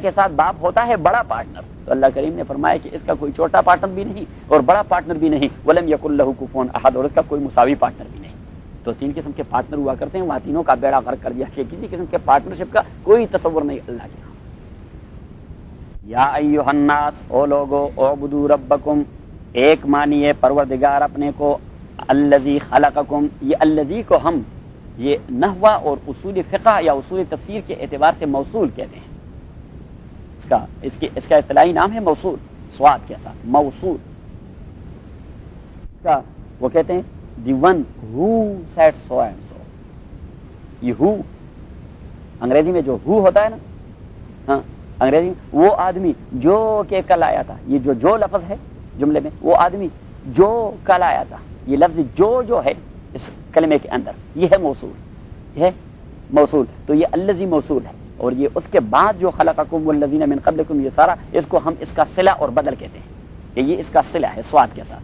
کے ساتھ باپ ہوتا ہے بڑا پارٹنر، تو اللہ کریم نے فرمایا کہ اس کا کوئی چھوٹا پارٹنر بھی نہیں اور بڑا پارٹنر بھی نہیں، ولم یکن لہ کفوا احد، اور اس کا کوئی مساوی پارٹنر بھی نہیں۔ تو تین قسم کے پارٹنر ہوا کرتے ہیں، وہاں تینوں کا بیڑا غرق کر دیا کہ کسی قسم کے پارٹنرشپ کا کوئی تصور نہیں اللہ کے ہاں۔ یا ایھا الناس، او لوگو، اعبدوا ربکم، ایک مانیے پروردگار اپنے کو، الذی خلقکم، یہ الذی کو ہم یہ نحو اور اصول فقہ یا اصول تفسیر کے اعتبار سے موصول کہتے ہیں، اس کا اصطلاحی نام ہے موصول، سواد کے ساتھ موصول، اس کا وہ کہتے ہیں the one who said so and so. یہ ہو انگریزی میں جو ہو ہوتا ہے نا، ہاں انگریزی میں وہ آدمی جو کہ کل آیا تھا، یہ جو لفظ ہے جملے میں، وہ آدمی جو کل آیا تھا، یہ لفظ جو ہے اس کلمے کے اندر یہ ہے موصول، یہ ہے موصول، تو یہ الذی موصول ہے، اور یہ اس کے بعد جو خلقکم والذین من قبلکم، یہ سارا اس کو ہم اس کا صلہ اور بدل کہتے ہیں کہ یہ اس کا صلہ ہے، سواد کے ساتھ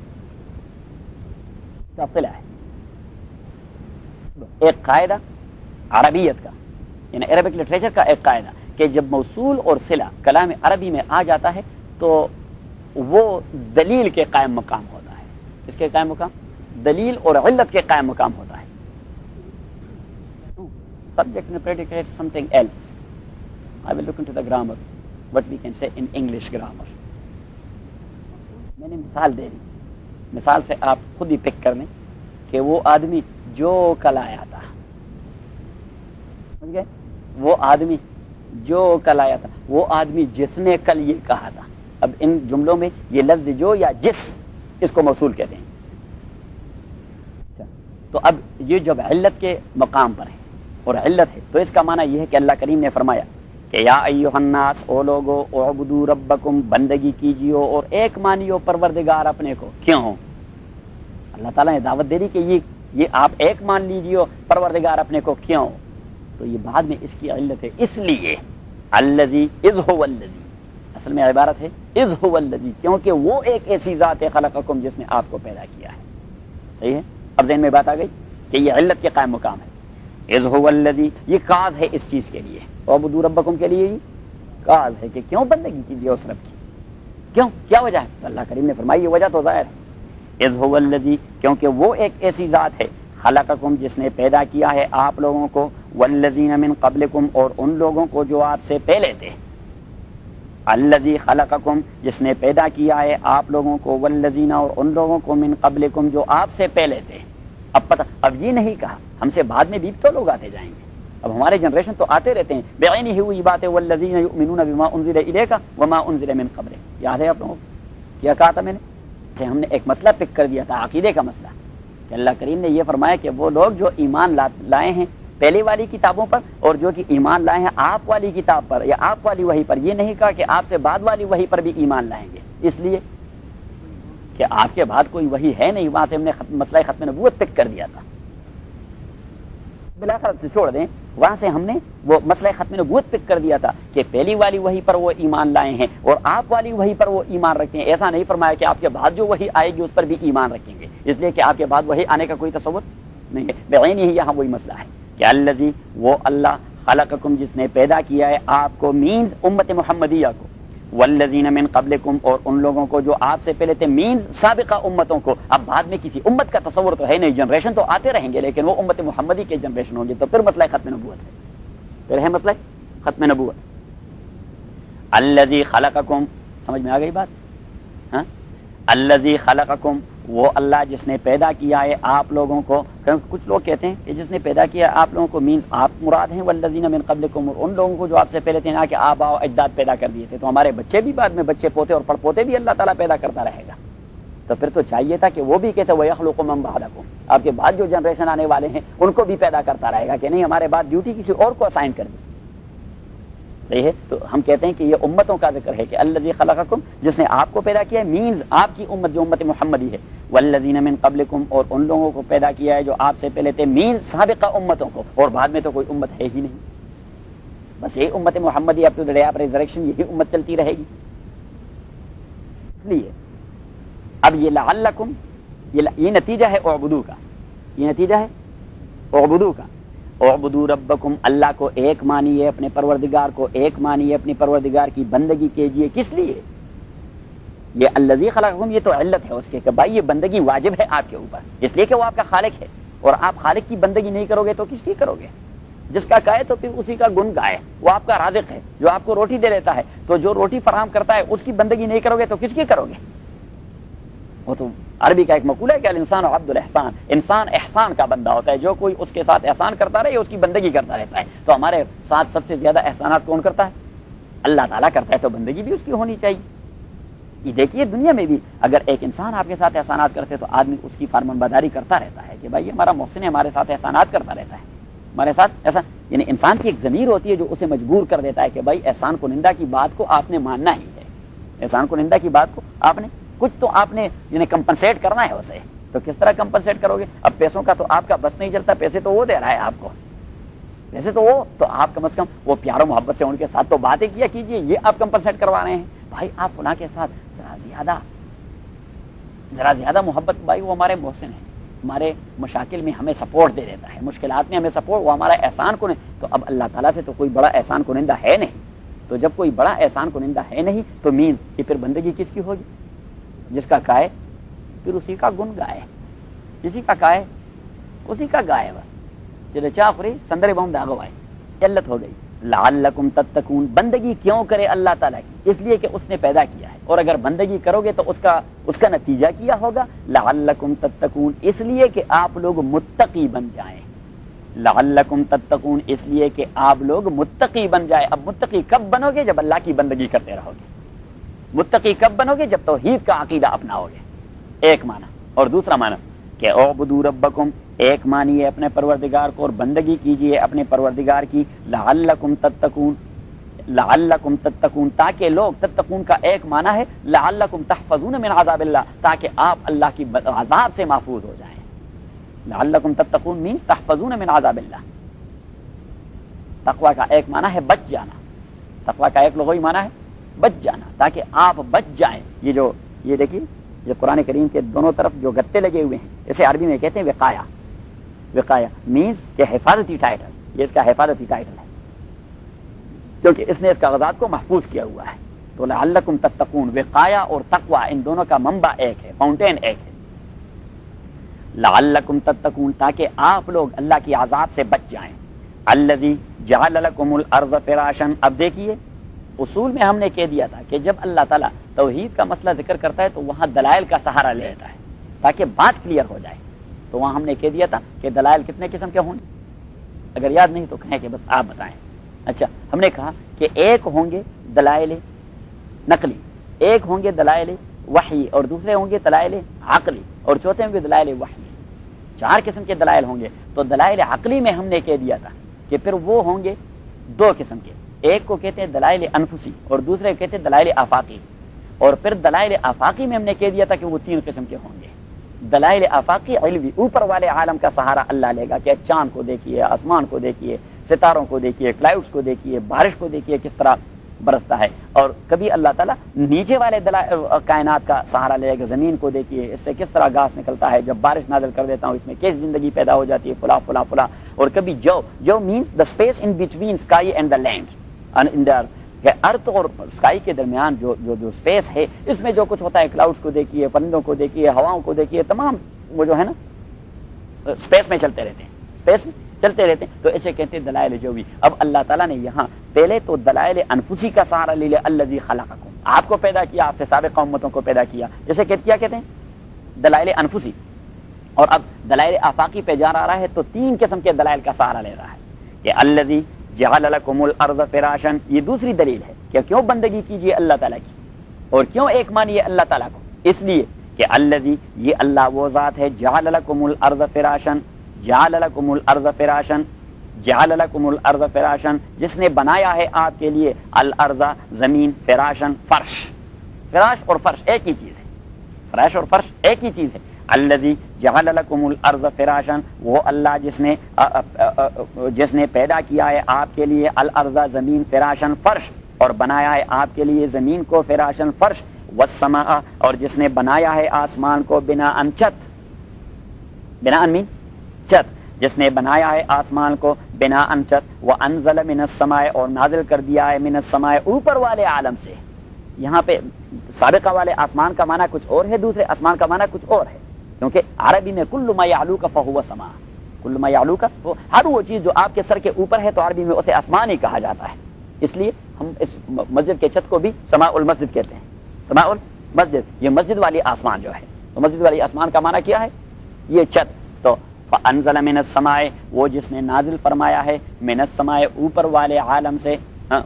اس کا صلہ ہے۔ ایک قاعدہ عربیت کا، یعنی عربک لٹریچر کا ایک قاعدہ کہ جب موصول اور صلہ کلام عربی میں آ جاتا ہے تو وہ دلیل کے قائم مقام ہوتا ہے۔ اس کے قائم مقام دلیل اور علت کے قائم مقام ہوتا ہے۔ Subject and predicate something else. I will look into the grammar, what we can say in English grammar. میں نے مثال دے دی، مثال سے آپ خود ہی پک کر لیں کہ وہ آدمی جو کل آیا تھا، سمجھ گئے؟ وہ آدمی جو کل آیا تھا، وہ آدمی جس نے کل یہ کہا تھا۔ اب ان جملوں میں یہ لفظ جو یا جس، اس کو موصول کہتے ہیں۔ تو اب یہ جب علت کے مقام پر ہے اور علت ہے تو اس کا معنی یہ ہے کہ اللہ کریم نے فرمایا کہ یا ایھا الناس، او لوگو، اعبدوا ربکم، بندگی کیجیو اور ایک مانیو پروردگار اپنے کو۔ کیوں؟ اللہ تعالیٰ نے دعوت دے دی کہ یہ آپ ایک مان لیجیو پروردگار اپنے کو۔ کیوں؟ تو یہ بعد میں اس کی علت ہے، اس لیے الذی اذ هو الذی، اصل میں عبارت ہے اذ هو الذی، کیونکہ وہ ایک ایسی ذات ہے خلقکم جس نے آپ کو پیدا کیا ہے۔ صحیح ہے؟ اب ذہن میں بات آ گئی کہ یہ علت کے قائم مقام ہے۔ اذ هو الذی، یہ کاز ہے اس چیز کے لیے، اعبدوا ربکم کے لیے یہ کاز ہے کہ کیوں بندگی کیجیے اس رب کی، کیوں، کیا وجہ ہے؟ اللہ کریم نے فرمائی یہ وجہ تو ظاہر ہے، اذ هو الذی، کیونکہ وہ ایک ایسی ذات ہے خلقکم جس نے پیدا کیا ہے آپ لوگوں کو، والذین من قبلکم، اور ان لوگوں کو جو آپ سے پہلے تھے، الذی خلقکم، جس نے پیدا کیا ہے آپ لوگوں کو، والذین، اور ان لوگوں کو، من قبلکم، جو آپ سے پہلے تھے۔ اب پتہ، اب یہ نہیں کہا ہم سے بعد میں بھی تو لوگ آتے جائیں گے، اب ہمارے جنریشن تو آتے رہتے ہیں، بعینی ہوئی بات ہے والذین یؤمنون بما انزل الیک وما انزل من قبلک، یاد ہے آپ لوگوں کو کیا کہا تھا میں نے؟ ہم نے ایک مسئلہ پک کر دیا تھا، عقیدے کا مسئلہ، کہ اللہ کریم نے یہ فرمایا کہ وہ لوگ جو ایمان لائے ہیں پہلے والی کتابوں پر اور جو کہ ایمان لائے ہیں آپ والی کتاب پر یا آپ والی وحی پر، یہ نہیں کہا کہ آپ سے بعد والی وحی پر بھی ایمان لائیں گے، اس لیے کہ آپ کے بعد کوئی وحی ہے نہیں، وہاں سے ہم نے مسئلہ ختم نبوت پک کر دیا تھا، بلاخر سے چھوڑ دیں، وہاں سے ہم نے وہ مسئلہ ختم نبوت پک کر دیا تھا کہ پہلی والی وحی پر وہ ایمان لائے ہیں اور آپ والی وحی پر وہ ایمان رکھتے ہیں۔ ایسا نہیں فرمایا کہ آپ کے بعد جو وحی آئے گی اس پر بھی ایمان رکھیں گے، اس لیے کہ آپ کے بعد وحی آنے کا کوئی تصور نہیں ہے۔ بعینی ہی یہاں وہی مسئلہ ہے کہ الذی، وہ اللہ، خلقکم، جس نے پیدا کیا ہے آپ کو، مینز امت محمدیہ کو، والذین من قبلکم، اور ان لوگوں کو جو آپ سے پہلے تھے، مینز سابقہ امتوں کو۔ اب بعد میں کسی امت کا تصور تو ہے نہیں، جنریشن تو آتے رہیں گے لیکن وہ امت محمدی کے جنریشن ہوں گے، تو پھر مسئلہ ختم نبوت ہے، پھر ہے مسئلہ ختم نبوت۔ الذی خلقکم، سمجھ میں آ گئی بات؟ ہاں، الذی خلقکم، وہ اللہ جس نے پیدا کیا ہے آپ لوگوں کو، کچھ لوگ کہتے ہیں کہ جس نے پیدا کیا ہے آپ لوگوں کو مینز آپ مراد ہیں، والذین من قبلکم، اور ان لوگوں کو جو آپ سے پہلے تھے نا، کہ آبا و اجداد پیدا کر دیے تھے، تو ہمارے بچے بھی بعد میں بچے پوتے اور پڑپوتے بھی اللہ تعالیٰ پیدا کرتا رہے گا، تو پھر تو چاہیے تھا کہ وہ بھی کہتے وَيَخْلُقُ مَن بَعْدَكُمْ، آپ کے بعد جو جنریشن آنے والے ہیں ان کو بھی پیدا کرتا رہے گا، کہ نہیں ہمارے بعد ڈیوٹی کسی اور کو اسائن کر دی۔ صحیح ہے؟ تو ہم کہتے ہیں کہ یہ امتوں کا ذکر ہے کہ الذی خلقکم، جس نے آپ کو پیدا کیا ہے، مینز آپ کی امت جو امت محمدی ہے، والذین من قبلکم، اور ان لوگوں کو پیدا کیا ہے جو آپ سے پہلے تھے، مینز سابقہ امتوں کو، اور بعد میں تو کوئی امت ہے ہی نہیں، بس یہی امت محمدی up to the day of resurrection, یہی امت چلتی رہے گی۔ اس لیے اب یہ لعلکم، یہ نتیجہ ہے اعبدو کا، یہ نتیجہ ہے اعبدو کا۔ اعبدوا ربکم، اللہ کو ایک مانیے، اپنے پروردگار کو ایک مانیے، اپنی پروردگار کی بندگی کیجیے۔ کس لیے؟ یہ الذی خلقکم، یہ تو علت ہے اس کے کہ بھائی یہ بندگی واجب ہے آپ کے اوپر، اس لیے کہ وہ آپ کا خالق ہے، اور آپ خالق کی بندگی نہیں کرو گے تو کس کی کرو گے؟ جس کا گائے تو پھر اسی کا گن گائے، وہ آپ کا رازق ہے جو آپ کو روٹی دے لیتا ہے، تو جو روٹی فراہم کرتا ہے اس کی بندگی نہیں کرو گے تو کس کی کرو گے؟ وہ تو عربی کا ایک مقولہ ہے کہ الانسان عبد الاحسان، انسان احسان کا بندہ ہوتا ہے، جو کوئی اس کے ساتھ احسان کرتا رہے اس کی بندگی کرتا رہتا ہے۔ تو ہمارے ساتھ سب سے زیادہ احسانات کون کرتا ہے؟ اللہ تعالیٰ کرتا ہے، تو بندگی بھی اس کی ہونی چاہیے۔ یہ دیکھیے دنیا میں بھی اگر ایک انسان آپ کے ساتھ احسانات کرتے تو آدمی اس کی فرمان برداری کرتا رہتا ہے کہ بھائی یہ ہمارا محسن ہے، ہمارے ساتھ احسانات کرتا رہتا ہے، ہمارے ساتھ ایسا، یعنی انسان کی ایک ضمیر ہوتی ہے جو اسے مجبور کر دیتا ہے کہ بھائی احسان کنندہ کی بات کو آپ نے ماننا ہی ہے، احسان کنندہ کی بات کو آپ نے کچھ تو آپ نے یعنی کمپنسیٹ کرنا ہے اسے۔ تو کس طرح کمپنسیٹ کرو گے؟ اب پیسوں کا تو آپ کا بس نہیں چلتا، پیسے تو وہ دے رہا ہے آپ کو، پیسے تو وہ، تو آپ کم از کم وہ پیار و محبت سے ان کے ساتھ تو باتیں کیا کیجیے، یہ آپ کمپنسیٹ کروا رہے ہیں۔ بھائی آپ فلاں کے ساتھ ذرا زیادہ محبت، بھائی وہ ہمارے محسن ہیں، ہمارے مشاکل میں ہمیں سپورٹ دے دیتا ہے، مشکلات میں ہمیں سپورٹ، وہ ہمارا احسان کن ہے۔ تو اب اللہ تعالیٰ سے تو کوئی بڑا احسان کنندہ ہے نہیں، تو جب کوئی بڑا احسان کنندہ ہے نہیں تو مین کہ پھر بندگی کس کی ہوگی؟ جس کا گائے پھر اسی کا گن گائے، کسی کا گائے اسی کا گائے، بس چلے چاخری سندرے بہم داغو آئے، علت ہو گئی۔ لعلکم تتقون، بندگی کیوں کرے اللہ تعالیٰ کی؟ اس لیے کہ اس نے پیدا کیا ہے، اور اگر بندگی کرو گے تو اس کا نتیجہ کیا ہوگا؟ لعلکم تتقون، اس لیے کہ آپ لوگ متقی بن جائیں۔ لعلکم تتقون، اس لیے کہ آپ لوگ متقی بن جائیں۔ اب متقی کب بنو گے؟ جب اللہ کی بندگی کرتے رہو گے۔ متقی کب بنو گے؟ جب توحید کا عقیدہ اپناؤ گے، ایک معنی، اور دوسرا معنی کہ اعبدوا ربکم، ایک مانیے اپنے پروردگار کو اور بندگی کیجیے اپنے پروردگار کی۔ لعلکم تتقون، لعلکم تتقون، تاکہ لوگ، تتقون کا ایک معنی ہے لعلکم تحفظون من عذاب اللہ، تاکہ آپ اللہ کی عذاب سے محفوظ ہو جائیں۔ لعلکم تتقون مینس تحفظون من عذاب اللہ۔ تقوی کا ایک معنی ہے بچ جانا، تقوی کا ایک لغوی معنی ہے بچ جانا، تاکہ آپ بچ جائیں۔ یہ دیکھیے، یہ قرآن کریم کے دونوں طرف جو گتے لگے ہوئے ہیں، اسے عربی میں کہتے ہیں وقایا۔ وقایا مینس کہ حفاظتی ٹائٹل، یہ اس کا حفاظتی ٹائٹل ہے، کیونکہ اس نے اس کاغذات کو محفوظ کیا ہوا ہے۔ تو لعلکم تتقون، وقایا اور تقوی ان دونوں کا منبع ایک ہے، فاؤنٹین ایک ہے۔ لعلکم تتقون، تاکہ آپ لوگ اللہ کی عذاب سے بچ جائیں۔ الذی جعل لکم الارض فراشا، اب دیکھیے اصول میں ہم نے کہہ دیا تھا کہ جب اللہ تعالیٰ توحید کا مسئلہ ذکر کرتا ہے تو وہاں دلائل کا سہارا لیتا ہے تاکہ بات کلیئر ہو جائے۔ تو وہاں ہم نے کہہ دیا تھا کہ دلائل کتنے قسم کے ہوں گے، اگر یاد نہیں تو کہیں کہ بس آپ بتائیں۔ اچھا، ہم نے کہا کہ ایک ہوں گے دلائل نقلی، ایک ہوں گے دلائل وحی، اور دوسرے ہوں گے دلائل عقلی، اور چوتھے ہوں گے دلائل وحی۔ 4 قسم کے دلائل ہوں گے۔ تو دلائل عقلی میں ہم نے کہہ دیا تھا کہ پھر وہ ہوں گے 2 قسم کے، ایک کو کہتے ہیں دلائل انفسی اور دوسرے کہتے ہیں دلائل آفاقی، اور پھر دلائل آفاقی میں ہم نے کہہ دیا تھا کہ وہ 3 قسم کے ہوں گے۔ دلائل آفاقی علوی، اوپر والے عالم کا سہارا اللہ لے گا کہ چاند کو دیکھیے، آسمان کو دیکھیے، ستاروں کو دیکھیے، کلاؤڈز کو دیکھیے، بارش کو دیکھیے کس طرح برستا ہے، اور کبھی اللہ تعالیٰ نیچے والے کائنات کا سہارا لے گا، زمین کو دیکھیے اس سے کس طرح گھاس نکلتا ہے، جب بارش نازل کر دیتا ہوں اس میں کیسی زندگی پیدا ہو جاتی ہے، فلا فلا فلا۔ اور کبھی جو means the space in between sky and the land, in the earth اور اسکائی کے درمیان جو اسپیس ہے، اس میں جو کچھ ہوتا ہے، کلاؤڈز کو دیکھیے، پرندوں کو دیکھیے، ہواؤں کو دیکھیے، تمام وہ جو ہے نا اسپیس میں چلتے رہتے ہیں، اسپیس میں چلتے رہتے ہیں، تو اسے کہتے ہیں دلائل جوی۔ اب اللہ تعالیٰ نے یہاں پہلے تو دلائل انفسی کا سہارا لے لیا، الذی خلقکم، آپ کو پیدا کیا، آپ سے سابق امتوں کو پیدا کیا، جیسے کیا کہتے ہیں دلائل انفسی، اور اب دلائل آفاقی پہ جا رہا ہے تو 3 قسم کے دلائل کا سہارا لے رہا ہے کہ الذی جعل لکم الارض فراشا، یہ دوسری دلیل ہے کہ کیوں بندگی کیجیے اللہ تعالیٰ کی اور کیوں ایک مانیے اللہ تعالیٰ کو، اس لیے کہ الذی، یہ اللہ وہ ذات ہے، جعل لکم الارض فراشا، جعل لکم الارض فراشا، جعل لکم الارض فراشا، جس نے بنایا ہے آپ کے لیے الارض، زمین، فراشا، فرش۔ فراش اور فرش ایک ہی چیز ہے، فراش اور فرش ایک ہی چیز ہے۔ الذی جعل لکم الارض فراشا، وہ اللہ جس نے پیدا کیا ہے آپ کے لیے الارض، زمین، فراشا، فرش، اور بنایا ہے آپ کے لیے زمین کو فراشا، فرش، والسماء، اور جس نے بنایا ہے آسمان کو بناء، چھت، بناء مین چھت، جس نے بنایا ہے آسمان کو بنا انچت وانزل من السماء اور نازل کر دیا ہے من السماء اوپر والے عالم سے. یہاں پہ سابقہ والے آسمان کا معنی کچھ اور ہے, دوسرے آسمان کا معنی کچھ اور ہے, کیونکہ عربی میں کل ما یعلوک فہو سما, کل ما یعلوک ہر وہ چیز جو آپ کے سر کے اوپر ہے تو عربی میں اسے آسمان ہی کہا جاتا ہے. اس لیے ہم اس مسجد کے چھت کو بھی سماء المسجد کہتے ہیں, سماء المسجد, یہ مسجد والی آسمان جو ہے. تو مسجد والی آسمان کا معنی کیا ہے؟ یہ چھت. تو فانزل من السماء وہ جس نے نازل فرمایا ہے من السماء اوپر والے عالم سے,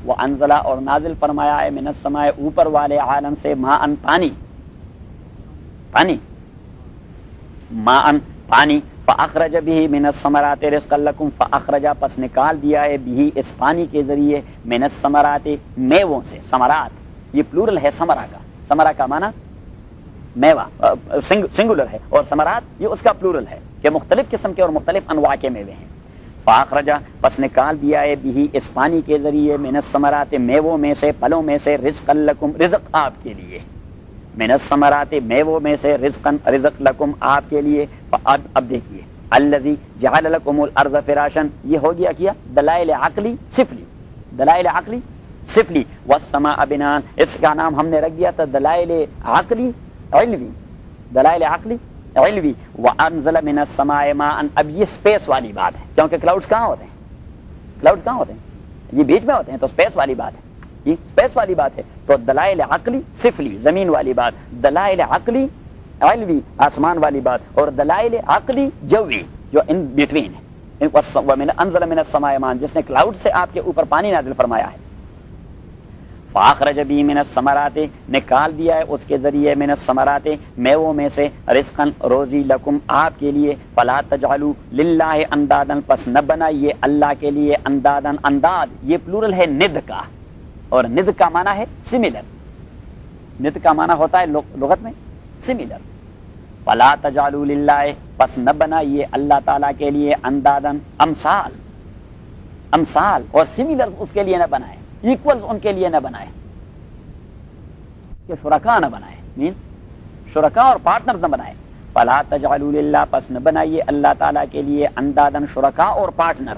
وہ انزلہ اور نازل فرمایا ہے من السماء اوپر والے عالم سے ماء پانی, پانی ماء پانی, فاخرج به من الثمرات رزقا لكم فاخرج پس نکال دیا ہے به اس پانی کے ذریعے من الثمرات میووں سے. ثمرات یہ پلورل ہے ثمرہ کا, ثمرہ کا معنی میوہ سنگولر ہے, اور ثمرات یہ اس کا پلورل ہے کہ مختلف قسم کے اور مختلف انواع کے میوے ہیں. فاخرج پس نکال دیا ہے به اس پانی کے ذریعے من الثمرات میووں میں سے, پھلوں میں سے, رزقا لکم رزق آپ کے لیے, من الثمرات میووں میں سے, رزقا رزق لکم آپ کے لیے. اب دیکھیے الذی جعل لکم الارض فراشا, یہ ہو گیا کیا دلائل عقلی صفلی, دلائل عقلی صفلی. والسماء بناء اس کا نام ہم نے رکھ دیا تھا دلائل عقلی علوی, دلائل عقلی علوی. وانزل من السماء ماء, اب یہ سپیس والی بات ہے کیونکہ کلاؤڈز کہاں ہوتے ہیں, کلاؤڈز کہاں ہوتے ہیں, یہ بیچ میں ہوتے ہیں, تو سپیس والی بات ہے, یہ سپیس والی بات ہے. تو دلائل عقلی صفلی زمین والی بات, دلائل عقلی علوی آسمان والی بات, اور دلائل عقلی جوی جو ان بٹوین ہے. انزل من السماء ماء جس نے کلاؤڈ سے آپ کے اوپر پانی نازل فرمایا ہے. فاخرج بی من الثمرات نکال دیا ہے اس کے ذریعے من الثمرات میووں میں سے, رزقا روزی لکم آپ کے لیے. فلا تجعلوا للہ اندادا پس نہ بنائیے اللہ کے لیے اندادن, انداد یہ پلورل ہے ند کا, اور ند کا معنی ہے سملر, ند کا معنی ہوتا ہے لغت میں سملر. فلا تجعلوا للہ پس نہ بنائیے اللہ تعالیٰ کے لیے اندادن امثال, امثال اور سملر اس کے لیے نہ بنائے, ایکولز ان کے لیے نہ بنائے, کہ شرکا نہ بنائے, مینس شرکا اور پارٹنر نہ بنائے. فلا تجعلوا للہ پس نہ بنائیے اللہ تعالیٰ کے لیے اندادن شرکا اور پارٹنر.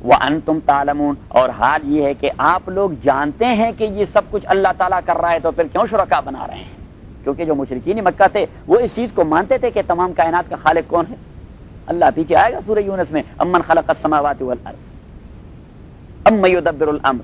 وانتم تعلمون اور حال یہ ہے کہ آپ لوگ جانتے ہیں کہ یہ سب کچھ اللہ تعالیٰ کر رہا ہے, تو پھر کیوں شرکا بنا رہے ہیں؟ کیونکہ جو مشرکین مکہ تھے وہ اس چیز کو مانتے تھے کہ تمام کائنات کا خالق کون ہے اللہ. پیچھے آئے گا سورہ یونس میں امن خلق السماوات والارض ام یدبر الامر.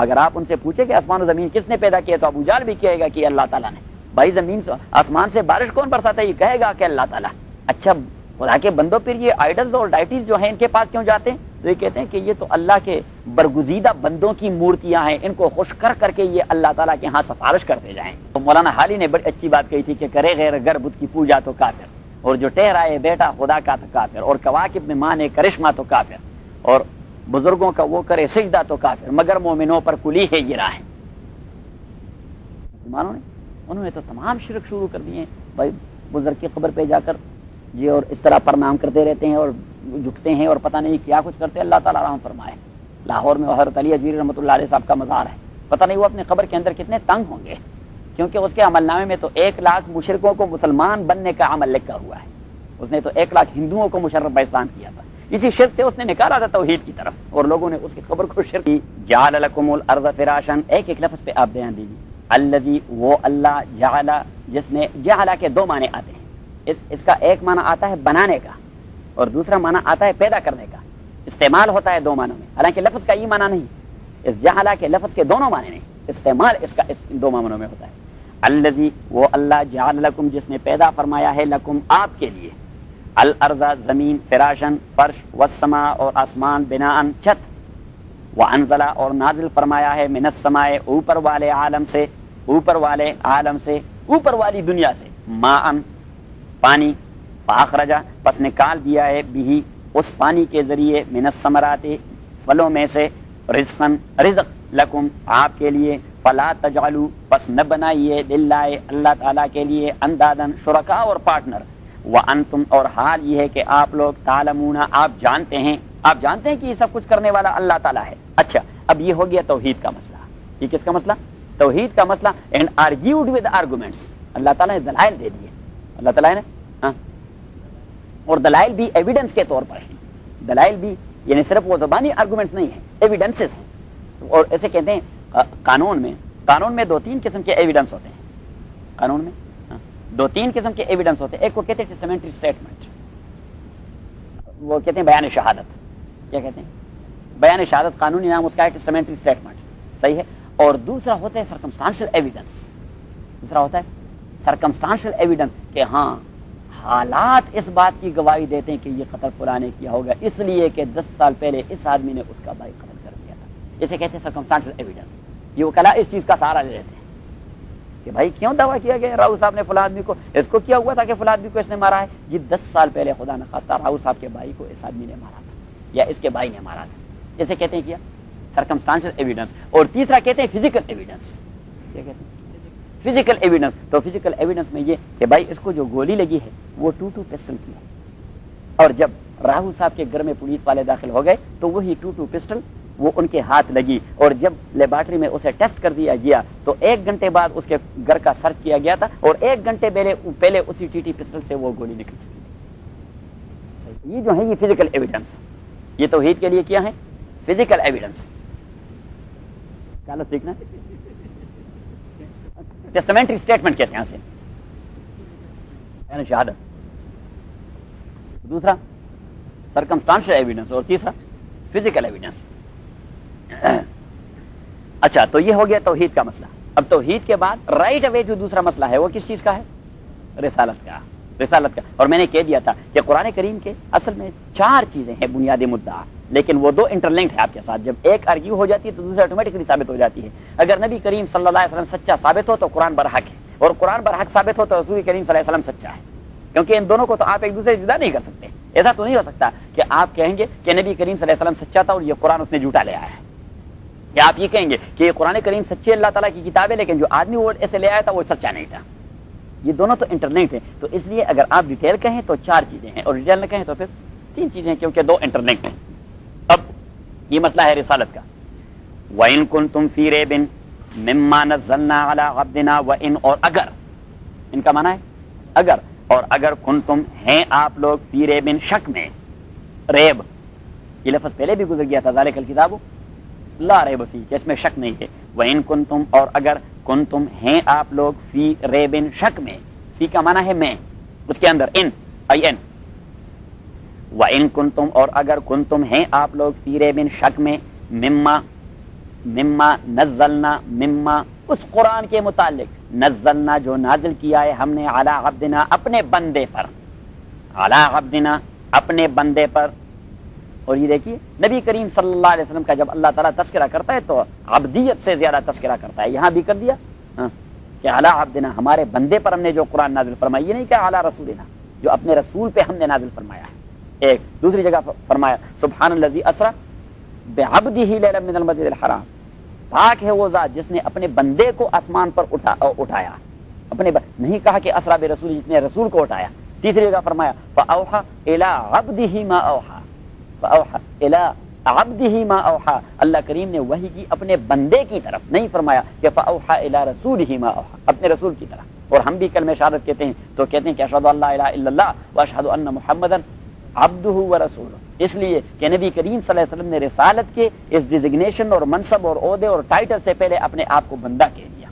اگر آپ ان سے پوچھیں کہ آسمان و زمین کس نے پیدا کیا, تو ابو جہل بھی کہے گا کہ اللہ تعالیٰ نے. بھائی زمین سے آسمان سے بارش کون برساتا ہے, یہ کہے گا کہ اللہ تعالیٰ. اچھا خدا کے بندوں پھر یہ آئیڈلز اور ڈائٹیز جو ہیں ان کے پاس کیوں جاتے ہیں؟ تو یہ کہتے ہیں کہ یہ تو اللہ کے برگزیدہ بندوں کی مورتیاں ہیں, ان کو خوش کر کر کے یہ اللہ تعالیٰ کے ہاں سفارش کرتے جائیں. تو مولانا حالی نے بڑی اچھی بات کہی تھی کہ کرے غیر گر بت کی پوجا تو کافر, اور جو ٹہرائے بیٹا خدا کا تو کافر, اور کواکب میں مانے کرشمہ تو کافر, اور بزرگوں کا وہ کرے سجدہ تو کافر, مگر مومنوں پر کلی ہے یہ راہ. مسلمانوں نے انہوں نے تو تمام شرک شروع کر دیے ہیں. بھائی بزرگ کی قبر پہ جا کر یہ اور اس طرح پرنام کرتے رہتے ہیں اور جھکتے ہیں اور پتہ نہیں کیا کچھ کرتے ہیں. اللہ تعالیٰ رحم فرمائے. لاہور میں حضرت علی اجمیری رحمۃ اللہ علیہ صاحب کا مزار ہے. پتہ نہیں وہ اپنے قبر کے اندر کتنے تنگ ہوں گے, کیونکہ اس کے عمل نامے میں تو 1 لاکھ مشرکوں کو مسلمان بننے کا عمل لکھا ہوا ہے. اس نے تو 1 لاکھ ہندوؤں کو مشرف اسلام کیا تھا. اسی شرک سے اس نے نکالا تھا توحید کی طرف, اور لوگوں نے اس کی قبر کو شرک کی. جعل لکم الارض فراشا, ایک لفظ پہ آپ دھیان دیجیے. الذی وہ اللہ, جعل جس نے, جعل کے 2 معنی آتے ہیں. اس کا ایک معنی آتا ہے بنانے کا, اور دوسرا معنی آتا ہے پیدا کرنے کا. استعمال ہوتا ہے 2 معنوں میں, حالانکہ لفظ کا یہ معنی نہیں. اس جعل کے لفظ کے دونوں معنی نہیں, استعمال اس کا 2 معنوں میں ہوتا ہے. الذی وہ اللہ, جعل لکم جس نے پیدا فرمایا ہے, لکم آپ کے لیے, الارض زمین, فراشن فرش, والسماء اور آسمان, بناء چھت, وانزل اور نازل فرمایا ہے, من السماء اوپر والے عالم سے, اوپر والے عالم سے, اوپر والی دنیا سے, ماء پانی, فاخرج پس نکال دیا ہے, بھی اس پانی کے ذریعے, من الثمرات پھلوں میں سے, رزقا رزق لکم آپ کے لیے. فلا تجعلوا پس نہ بنائیے, للہ اللہ تعالیٰ کے لیے, اندادن شرکا اور پارٹنر. وانتم اور حال یہ ہے کہ آپ لوگ, تعلمون آپ جانتے ہیں, آپ جانتے ہیں کہ یہ سب کچھ کرنے والا اللہ تعالیٰ ہے. اچھا اب یہ ہو گیا توحید کا مسئلہ. یہ کس کا مسئلہ؟ توحید کا مسئلہ. اینڈ آرگیوڈ ود آرگومنٹس, اللہ تعالیٰ نے دلائل دے دیے. اللہ تعالیٰ نے اور دلائل بھی ایویڈنس کے طور پر ہیں. دلائل بھی یعنی صرف وہ زبانی آرگومنٹس نہیں ہیں، ایویڈنسز ہیں. اور ایسے کہتے ہیں قانون میں 2-3 قسم کے ایویڈنس ہوتے ہیں. قانون میں 2-3 قسم کے ایویڈنس ہوتے ہیں. ایک کو کہتے ہیں ٹیسٹامنٹری اسٹیٹمنٹ، وہ کہتے ہیں بیان شہادت. کیا کہتے ہیں؟ بیان شہادت قانونی نام اس کا ہے ٹیسٹامنٹری اسٹیٹمنٹ. صحیح ہے. اور دوسرا ہوتا ہے سرکمسٹانشل ایویڈنس. دوسرا ہوتا ہے سرکمسٹانشل ایویڈنس کہ ہاں حالات اس بات کی گواہی دیتے ہیں کہ یہ قتل فلاں نے کیا ہوگا، اس لیے کہ 10 سال پہلے اس آدمی نے اس کا بھائی قتل کر دیا تھا. اسے کہتے ہیں سرکمسٹانشل ایویڈنس. یہ وکلاء اس چیز کا سہارا لے لیتے ہیں کہ بھائی کیوں دعویٰ کیا گیا راؤ صاحب نے فلاں آدمی کو، اس کو کیا ہوا تھا کہ فلاں آدمی کو اس نے مارا ہے. یہ 10 سال پہلے خدا نخواستہ راؤ صاحب کے بھائی کو اس آدمی نے مارا تھا یا اس کے بھائی نے مارا تھا. اسے کہتے ہیں کیا سرکمسٹانشل ایویڈنس. اور تیسرا کہتے ہیں فزیکل ایویڈنس. کیا کہتے ہیں؟ Physical evidence. تو فزیکل ایویڈنس میں یہ کہ بھائی اس کو جو گولی لگی ہے وہ 22 پسٹل کی ہے، اور جب راہو صاحب کے گھر میں پولیس والے داخل ہو گئے تو وہی 22 پسٹل وہ ان کے ہاتھ لگی. اور جب لیبارٹری میں اسے ٹیسٹ کر دیا گیا تو 1 گھنٹے بعد اس کے گھر کا سرچ کیا گیا تھا اور 1 گھنٹے پہلے اسی ٹی پسٹل سے وہ گولی نکل چکی تھی. یہ جو ہے یہ فزیکل ایویڈنس. یہ توحید کے لیے کیا ہے؟ Physical evidence. چلو سیکھنا ٹیسٹامنٹری اسٹیٹمنٹ کہتے ہیں اسے، یعنی شہادت. دوسرا سرکمسٹانشل ایویڈنس اور تیسرا فزیکل ایویڈنس. اچھا تو یہ ہو گیا توحید کا مسئلہ. اب توحید کے بعد رائٹ اوے جو دوسرا مسئلہ ہے وہ کس چیز کا ہے؟ رسالت کا. رسالت کا. اور میں نے کہہ دیا تھا کہ قرآن کریم کے اصل میں 4 چیزیں ہیں بنیادی مدعا، لیکن وہ 2 انٹرلنکڈ ہیں آپ کے ساتھ. جب ایک آرگیو ہو جاتی ہے تو دوسرا آٹومیٹکلی ثابت ہو جاتی ہے. اگر نبی کریم صلی اللہ علیہ وسلم سچا ثابت ہو تو قرآن برحق ہے، اور قرآن برحق ثابت ہو تو رسول کریم صلی اللہ علیہ وسلم سچا ہے. کیونکہ ان دونوں کو تو آپ ایک دوسرے سے جدا نہیں کر سکتے. ایسا تو نہیں ہو سکتا کہ آپ کہیں گے کہ نبی کریم صلی اللہ علیہ وسلم سچا تھا اور یہ قرآن اس نے جھوٹا لے آیا ہے، یا آپ یہ کہیں گے کہ یہ قرآن کریم سچی اللہ تعالیٰ کی کتاب ہے لیکن جو آدمی وہ ایسے لے آیا تھا وہ سچا نہیں تھا. یہ دونوں تو انٹرلنکڈ ہیں. تو اس لیے اگر آپ ڈیٹیل کہیں تو 4 چیزیں ہیں، اور ڈیٹیل نہ کہیں تو پھر 3 چیزیں ہیں، کیونکہ 2 انٹرلنکڈ ہیں. اب یہ مسئلہ ہے رسالت کا. وَإِن كُنتُمْ فِي رَيْبٍ مِّمَّا نَزَّلْنَا عَلَىٰ عَبْدِنَا وَإِن، اور اگر، ان کا معنی ہے اگر، اور اگر کنتم ہیں آپ لوگ فی ریبن شک میں. ریب یہ لفظ پہلے بھی گزر گیا تھا، ذالک الکتاب لا ریب فیہ، کہ اس میں شک نہیں ہے. وَإِن كُنتُمْ، اور اگر کنتم ہیں آپ لوگ فی ریبن شک میں. فی کا معنی ہے میں، اس کے اندر ان آئی این. وَإِن كُنتُمْ، اور اگر کنتم ہیں آپ لوگ فی ریبن شک میں، مما نزلنا، مما اس قرآن کے متعلق، نزلنا جو نازل کیا ہے ہم نے، علی عبدنا اپنے بندے پر، علی عبدنا اپنے بندے پر. اور یہ دیکھیے نبی کریم صلی اللہ علیہ وسلم کا جب اللہ تعالیٰ تذکرہ کرتا ہے تو عبدیت سے زیادہ تذکرہ کرتا ہے. یہاں بھی کر دیا کہ علی عبدنا ہمارے بندے پر ہم نے جو قرآن نازل فرمایا. یہ نہیں کہ علی رسولنا جو اپنے رسول پہ ہم نے نازل فرمایا ہے. ایک دوسری جگہ فرمایا سبحان الذی اسری بعبدہ لیلا من المسجد الحرام، پاک ہے وہ ذات جس نے اپنے بندے کو آسمان پر اٹھایا. نہیں کہا کہ اسری برسول، جس نے رسول کو اٹھایا. تیسری جگہ فرمایا فاوحى الی عبدہ ما اوحى، فاوحى الی عبدہ ما اوحى، اللہ کریم نے وحی کی اپنے بندے کی طرف. نہیں فرمایا کہ فاوحى الی رسولہ ما اوحى، اپنے رسول کی طرف. اور ہم بھی کلمہ شہادت کہتے ہیں تو کہتے ہیں کہ اشہد ان لا الہ الا اللہ واشہد ان محمدا عبدہ ورسولہ، اس لیے کہ نبی کریم صلی اللہ علیہ وسلم نے رسالت کے اس ڈیزگنیشن اور منصب اور عہدے اور ٹائٹل سے پہلے اپنے آپ کو بندہ کہہ دیا.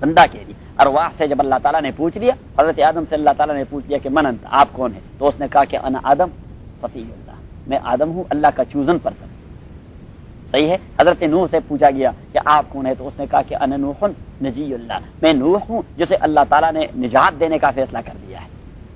بندہ کہہ دیا. ارواح سے جب اللہ تعالیٰ نے پوچھ لیا، حضرت آدم سے اللہ تعالیٰ نے پوچھ لیا کہ من انت، آپ کون ہیں؟ تو اس نے کہا کہ انا آدم صفی اللہ، میں آدم ہوں، اللہ کا چوزن پرسن. صحیح ہے. حضرت نوح سے پوچھا گیا کہ آپ کون ہیں؟ تو اس نے کہا کہ انا نوح نجی اللہ، میں نوح ہوں جسے اللہ تعالیٰ نے نجات دینے کا فیصلہ کر دیا ہے.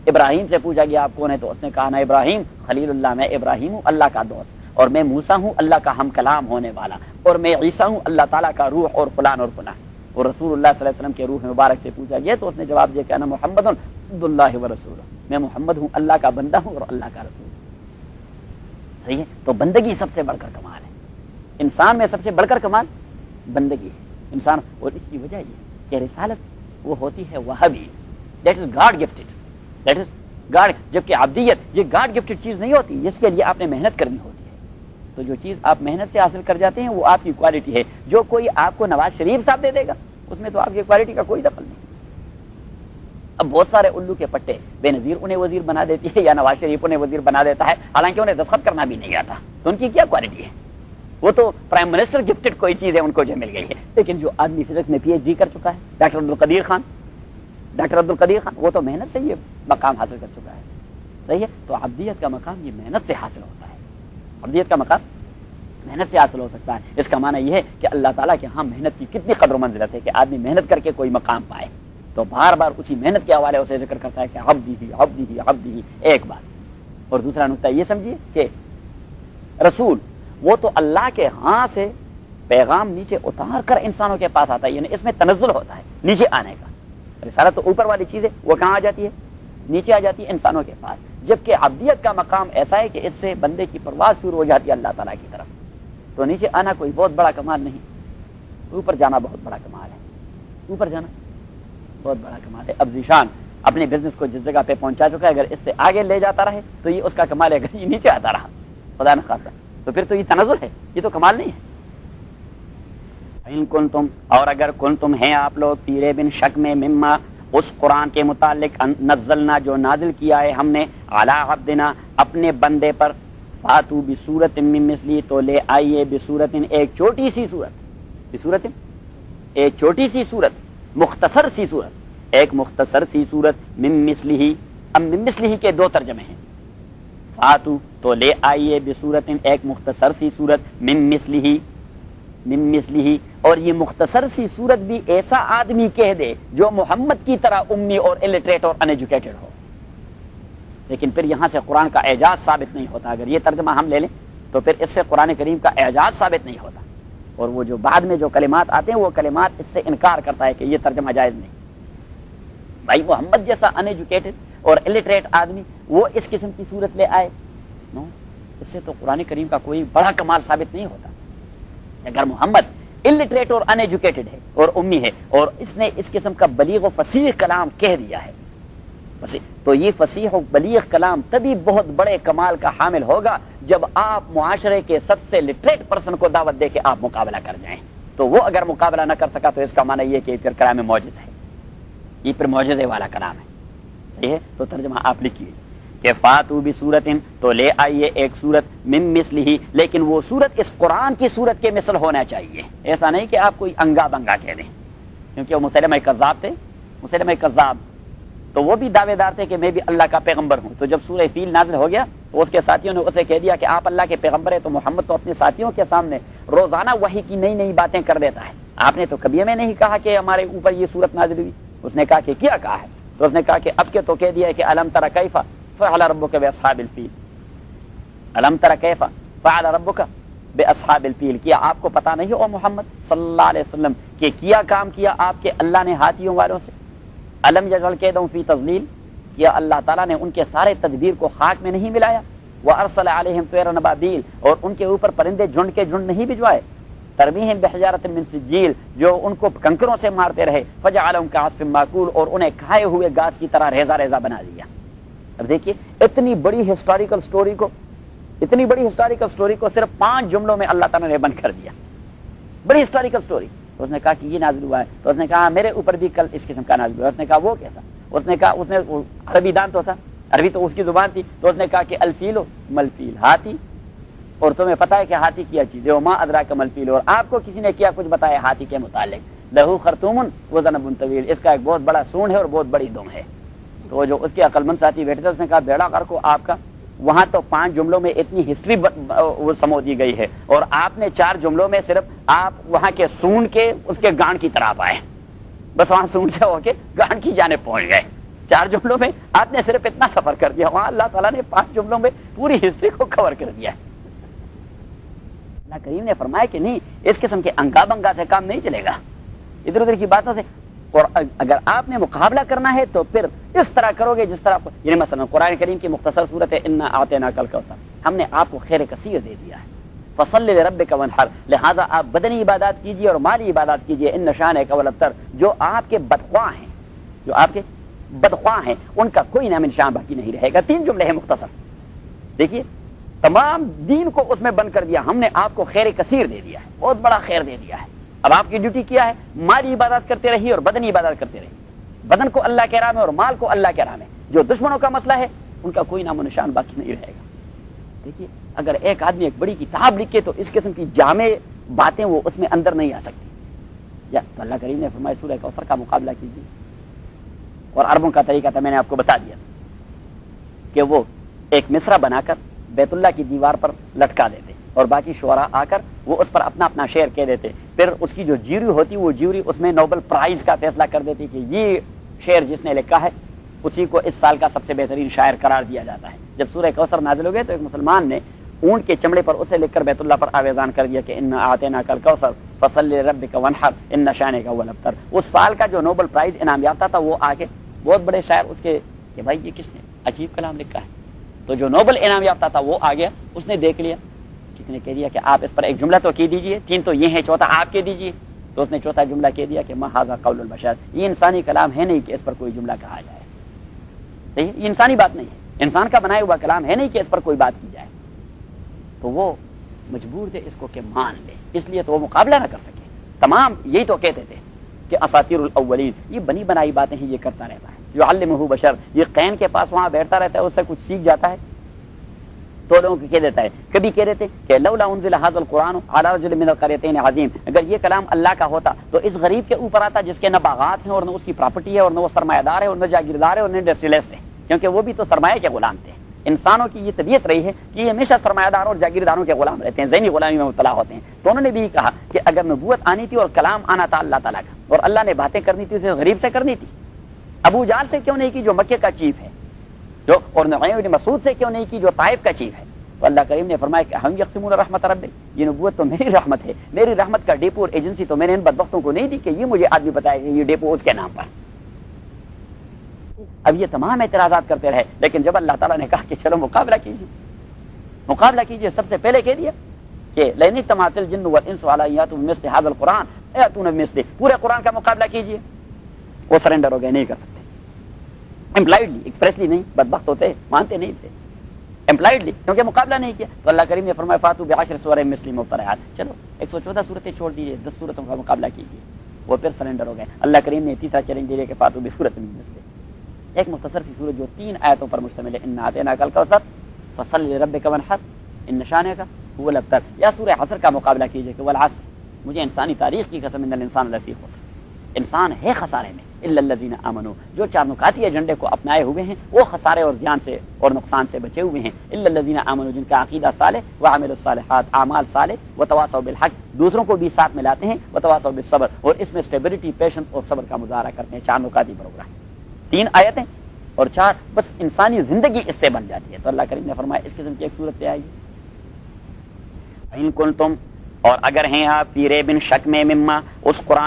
ابراہیم سے پوچھا گیا آپ کون ہیں؟ تو اس نے کہا نا ابراہیم خلیل اللہ، میں ابراہیم ہوں اللہ کا دوست. اور میں موسیٰ ہوں اللہ کا ہم کلام ہونے والا. اور میں عیسیٰ ہوں اللہ تعالیٰ کا روح اور فلان اور فلان. اور رسول اللہ صلی اللہ علیہ وسلم کے روح مبارک سے پوچھا گیا تو اس نے جواب دیا کہ انا محمد عبد اللہ ورسولہ، میں محمد ہوں اللہ کا بندہ ہوں اور اللہ کا رسول. صحیح ہے. تو بندگی سب سے بڑھ کر کمال ہے. انسان میں سب سے بڑھ کر کمال بندگی ہے انسان. اور اس کی وجہ یہ کہ رسالت وہ ہوتی ہے وہابی، that is God gifted, that is God. جبکہ عبدیت یہ گاڈ گفٹڈ چیز نہیں ہوتی، اس کے لیے آپ نے محنت کرنی ہوتی ہے. تو جو چیز آپ محنت سے حاصل کر جاتے ہیں وہ آپ کی کوالٹی ہے. جو کوئی آپ کو نواز شریف صاحب دے دے گا اس میں تو آپ کی کوالٹی کا کوئی دخل نہیں. اب بہت سارے الو کے پٹے بے نظیر انہیں وزیر بنا دیتی ہے یا نواز شریف انہیں وزیر بنا دیتا ہے، حالانکہ انہیں دستخط کرنا بھی نہیں آتا، تو ان کی کیا کوالٹی ہے؟ وہ تو پرائم منسٹر گفٹڈ کوئی چیز ہے ان کو جو مل گئی ہے. لیکن جو آدمی فزکس میں پی ایچ ڈی کر چکا ہے، ڈاکٹر عبدالقدیر خان، وہ تو محنت سے یہ مقام حاصل کر چکا ہے. صحیح ہے. تو عبدیت کا مقام یہ محنت سے حاصل ہوتا ہے، عبدیت کا مقام محنت سے حاصل ہو سکتا ہے. اس کا معنی یہ ہے کہ اللہ تعالیٰ کے ہاں محنت کی کتنی قدر و منزلت ہے کہ آدمی محنت کر کے کوئی مقام پائے، تو بار بار اسی محنت کے حوالے سے ذکر کرتا ہے کہ عبدی، ایک بات. اور دوسرا نقطہ یہ سمجھیے کہ رسول وہ تو اللہ کے ہاں سے پیغام نیچے اتار کر انسانوں کے پاس آتا ہے، یعنی اس میں تنزل ہوتا ہے نیچے آنے کا. رسالت تو اوپر والی چیز ہے، وہ کہاں آ جاتی ہے؟ نیچے آ جاتی ہے انسانوں کے پاس. جبکہ عبدیت کا مقام ایسا ہے کہ اس سے بندے کی پرواز شروع ہو جاتی ہے اللہ تعالیٰ کی طرف. تو نیچے آنا کوئی بہت بڑا کمال نہیں، اوپر جانا بہت بڑا کمال ہے. اوپر جانا بہت بڑا کمال ہے. اب ذیشان اپنے بزنس کو جس جگہ پہ پہنچا چکا ہے، اگر اس سے آگے لے جاتا رہے تو یہ اس کا کمال ہے. اگر یہ نیچے آتا رہا خدا نہ خاصا تو پھر تو یہ تنزل ہے، یہ تو کمال نہیں ہے. تم اور اگر تم ہیں آپ لوگ پیرے بن شک میں مما اس قرآن کے متعلق نزلنا جو نازل کیا ہے ہم نے علی عبدنا اپنے بندے پر، فاتو بصورت من مثلی تو لے آئیے بصورت ایک چھوٹی سی صورت، بصورت ایک چھوٹی سی صورت، مختصر سی صورت، ایک مختصر سی صورت من مثلی. اب من مثلی کے دو ترجمے ہیں. فاتو تو لے آئیے بصورت ایک مختصر سی صورت من مثلی، اور یہ مختصر سی صورت بھی ایسا آدمی کہہ دے جو محمد کی طرح امی اور الٹریٹ اور ان ایجوکیٹڈ ہو. لیکن پھر یہاں سے قرآن کا اعجاز ثابت نہیں ہوتا. اگر یہ ترجمہ ہم لے لیں تو پھر اس سے قرآن کریم کا اعجاز ثابت نہیں ہوتا. اور وہ جو بعد میں جو کلمات آتے ہیں وہ کلمات اس سے انکار کرتا ہے کہ یہ ترجمہ جائز نہیں. بھائی محمد جیسا ان ایجوکیٹڈ اور الٹریٹ آدمی وہ اس قسم کی صورت لے آئے، نو، اس سے تو قرآن کریم کا کوئی بڑا کمال ثابت نہیں ہوتا. اگر محمد الٹریٹ اور ان ایجوکیٹڈ ہے اور امی ہے اور اس نے اس قسم کا بلیغ و فصیح کلام کہہ دیا ہے، تو یہ فصیح و بلیغ کلام تبھی بہت بڑے کمال کا حامل ہوگا جب آپ معاشرے کے سب سے لٹریٹ پرسن کو دعوت دے کے آپ مقابلہ کر جائیں. تو وہ اگر مقابلہ نہ کر سکا تو اس کا معنی یہ کہ پھر کلام معجز ہے، یہ پھر معجزے والا کلام ہے. صحیح ہے. تو ترجمہ آپ لکھیے کہ فاتو بصورت تو لے آئیے ایک صورت من مثلہ، لیکن وہ صورت اس قرآن کی صورت کے مثل ہونا چاہیے. ایسا نہیں کہ آپ کوئی انگا بنگا کہہ دیں، کیونکہ وہ مسلمہ کذاب تھے. مسلمہ کذاب تو وہ بھی دعوے دار تھے کہ میں بھی اللہ کا پیغمبر ہوں. تو جب سورہ فیل نازل ہو گیا تو اس کے ساتھیوں نے اسے کہہ دیا کہ آپ اللہ کے پیغمبر ہیں. تو محمد تو اپنے ساتھیوں کے سامنے روزانہ وحی کی نئی نئی باتیں کر دیتا ہے. آپ نے تو کبھی ہمیں نہیں کہا کہ ہمارے اوپر یہ صورت نازل ہوئی. اس نے کہا کہ کیا کہا ہے؟ تو اس نے کہا کہ اب کے تو کہہ دیا ہے کہ الم تر کیف فعل ربک باصحاب الفیل، الم تر کیف فعل ربک باصحاب الفیل. کیا آپ کو پتا نہیں او محمد صلی اللہ علیہ وسلم کہ کیا کام کیا آپ کے اللہ نے ہاتھیوں والوں سے؟ الم یجعل کیدہم فی تضلیل، کیا اللہ تعالیٰ نے ان کے سارے تدبیر کو خاک میں نہیں ملایا؟ وارسل علیہم طیرا ابابیل، اور ان کے اوپر پرندے جھنڈ کے جھنڈ نہیں بھجوائے؟ ترمیہم بحجارۃ من سجیل، جو ان کو کنکروں سے مارتے رہے. فجعلہم کعصف ماکول، اور انہیں کھائے ہوئے گھاس کی طرح ریزہ ریزہ بنا دیا. اب دیکھیے اتنی بڑی ہسٹوریکل سٹوری کو صرف 5 جملوں میں اللہ تعالیٰ نے بند کر دیا. بڑی ہسٹوریکل سٹوری. تو اس نے کہا کہ یہ نازل ہوا ہے. تو اس نے کہا میرے اوپر بھی کل اس قسم کا نازل ہوا. اس نے کہا وہ کیسا؟ اس نے کہا اس نے عربی دان تو تھا، عربی تو اس کی زبان تھی. تو اس نے کہا کہ الفیل ملفیل، ہاتھی، اور تمہیں پتا ہے کہ ہاتھی کیا چیز ہے؟ وما ادراک ملفیل، اور آپ کو کسی نے کیا کچھ بتایا ہاتھی کے متعلق؟ لہو خرطوم وذنب طویل، اس کا ایک بہت بڑا سونڈ ہے اور بہت بڑی دم ہے. تو جو اس کے عقل مند ساتھی بیٹھے تھے اس نے کہا بیڑا غرق ہو آپ کا. وہاں تو 5 جملوں میں اتنی ہسٹری وہ سمو دی گئی ہے، اور آپ نے 4 جملوں میں صرف آپ وہاں کے سونڈ کے اس کے گانڈ کی طرف آئے. بس وہاں سونڈ سے ہو کے گانڈ کی جانب پہنچ گئے. 4 جملوں میں آپ نے صرف اتنا سفر کر دیا. وہاں اللہ تعالیٰ نے 5 جملوں میں پوری ہسٹری کو کور کر دیا. اللہ کریم نے فرمایا کہ نہیں، اس قسم کے انگا بنگا سے کام نہیں چلے گا، ادھر ادھر کی باتوں سے. اور اگر آپ نے مقابلہ کرنا ہے تو پھر اس طرح کرو گے جس طرح، یعنی مثلا قرآن کریم کی مختصر صورت ہے انا اعطیناک الکوثر، ہم نے آپ کو خیر کثیر دے دیا ہے. فصلی لربک وانحر، لہذا آپ بدنی عبادات کیجیے اور مالی عبادات کیجیے. ان شانک هو الابتر، جو آپ کے بدخواہ ہیں ان کا کوئی نام نشان باقی نہیں رہے گا. 3 جملے ہیں مختصر. دیکھیے تمام دین کو اس میں بند کر دیا. ہم نے آپ کو خیر کثیر دے دیا ہے، بہت بڑا خیر دے دیا ہے. اب آپ کی ڈیوٹی کیا ہے؟ مالی عبادت کرتے رہیے اور بدنی عبادت کرتے رہیے. بدن کو اللہ کے راہ میں اور مال کو اللہ کے راہ میں. جو دشمنوں کا مسئلہ ہے ان کا کوئی نام و نشان باقی نہیں رہے گا. دیکھیے اگر ایک آدمی ایک بڑی کتاب لکھے تو اس قسم کی جامع باتیں وہ اس میں اندر نہیں آ سکتی. یا تو اللہ کریم نے فرمایا سورہ کوثر کا مقابلہ کیجیے. اور عربوں کا طریقہ تھا، میں نے آپ کو بتا دیا کہ وہ ایک مصرع بنا کر بیت اللہ کی دیوار پر لٹکا دیتے اور باقی شعراء آ کر وہ اس پر اپنا اپنا شعر کہہ دیتے. پھر اس کی جو جیوری ہوتی وہ جیوری اس میں نوبل پرائز کا فیصلہ کر دیتی کہ یہ شعر جس نے لکھا ہے اسی کو اس سال کا سب سے بہترین شاعر قرار دیا جاتا ہے. جب سورہ کوثر نازل ہو گئے تو ایک مسلمان نے اونٹ کے چمڑے پر اسے لکھ کر بیت اللہ پر آویزان کر دیا کہ انا اعطیناک الکوثر فصلی لربک وانحر ان شانک هو الابتر. اس سال کا جو نوبل پرائز انعام یافتہ تھا وہ آگے بہت بڑے شاعر اس کے کہ بھائی یہ کس نے عجیب کلام لکھا ہے. تو جو نوبل انعام یافتہ تھا وہ آ گیا، اس نے دیکھ لیا، کسی نے کہہ دیا کہ آپ اس پر ایک جملہ تو کی دیجئے، 3 تو یہ ہیں، چوتھا آپ کہہ دیجئے. تو اس نے چوتھا جملہ کہہ دیا کہ ما ھذا قول البشر، یہ انسانی کلام ہے نہیں کہ اس پر کوئی جملہ کہا جائے. یہ انسانی بات نہیں ہے، انسان کا بنایا ہوا کلام ہے نہیں کہ اس پر کوئی بات کی جائے. تو وہ مجبور تھے اس کو کہ مان لے، اس لیے تو وہ مقابلہ نہ کر سکے. تمام یہی تو کہتے تھے کہ اساطیر الاولین، یہ بنی بنائی باتیں ہیں، یہ کرتا رہتا ہے. یعلمہ بشر، یہ قین کے پاس وہاں بیٹھتا رہتا ہے، اس سے کچھ سیکھ جاتا ہے تو لوگوں کو کہہ دیتا ہے. کبھی کہہ دیتے کہ لولا انزل ھذا القرآن علی رجل من القریتین عظیم، اگر یہ کلام اللہ کا ہوتا تو اس غریب کے اوپر آتا جس کے نہ باغات ہیں اور نہ اس کی پراپرٹی ہے اور نہ وہ سرمایہ دار ہے اور نہ جاگیردار ہے اور نہ انڈسٹریلسٹ ہے، کیونکہ وہ بھی تو سرمایہ کے غلام تھے. انسانوں کی یہ طبیعت رہی ہے کہ یہ ہمیشہ سرمایہ دار اور جاگیرداروں کے غلام رہتے ہیں، ذہنی غلامی میں مبتلا ہوتے ہیں. تو انہوں نے بھی کہا کہ اگر نبوت آنی تھی اور کلام آنا تھا اللہ تعالیٰ کا اور اللہ نے باتیں کرنی تھی اسے غریب سے کرنی تھی. ابو جہل سے کیوں نہیں کی جو مکے کا چیف ہے، جو اور نعیم بن مسعود سے کیوں نہیں کی جو طائف کا چیف ہے. تو اللہ کریم نے فرمایا کہ ہم یقسمون رحمت ربک، یہ نبوت تو میری رحمت ہے، میری رحمت کا ڈیپو اور ایجنسی تو میں نے ان بدبختوں کو نہیں دی کہ یہ مجھے آدمی بتائے کہ یہ ڈیپو اس کے نام پر. اب یہ تمام اعتراضات کرتے رہے، لیکن جب اللہ تعالیٰ نے کہا کہ چلو مقابلہ کیجیے، مقابلہ کیجیے، سب سے پہلے کہہ دیا کہ لئن اجتمعت الجن والانس علی ان یاتوا بمثل ھذا القرآن یاتون بمثلہ، پورے قرآن کا مقابلہ کیجیے. وہ سرنڈر ہو گئے، نہیں کر سکتے. امپلائڈلی، ایکسپریسلی نہیں، بدبخت ہوتے، مانتے نہیں تھے. امپلائڈلی کیونکہ مقابلہ نہیں کیا. تو اللہ کریم نے فرمایا فاتوا بعشر سور مثل مفترعات، چلو 114 صورتیں چھوڑ دیجیے، 10 صورتوں کا مقابلہ کیجیے. وہ پھر سرنڈر ہو گئے. اللہ کریم نے تیسرا چیلنج دیا کہ فاتوا بسورۃ من مثلہ، ایک مختصر سی سورت جو 3 آیتوں پر مشتمل ہے، انا اعطیناک الکوثر فصلی لربک وانحر ان شانک هو الابتر. یا سورہ عصر کا مقابلہ کیجیے کہ والعصر، مجھے انسانی تاریخ کی قسم ان الانسان لفی خسر، انسان ہے خسارے میں، الا الذین آمنوا، جو 4 نکاتی ایجنڈے کو اپنائے ہوئے ہیں وہ خسارے اور زیان سے اور نقصان سے بچے ہوئے ہیں. الا الذین آمنوا، جن کا عقیدہ صالح وعملوا الصالحات، اعمال صالح وتواصوا بالحق، دوسروں کو بھی ساتھ ملاتے ہیں، وتواصوا بالصبر، اور اس میں اسٹیبلٹی، پیشنس اور صبر کا مظاہرہ کرتے ہیں. 4 نکاتی پروگرام، 3 آیتیں اور 4 بس انسانی زندگی اس سے بن جاتی ہے. تو اللہ کریم نے فرمایا اس قسم کی ایک صورت پہ آئی. ان کنتم، اور اگر ہیں آپ فی ریب شک میں مما، اس قرآن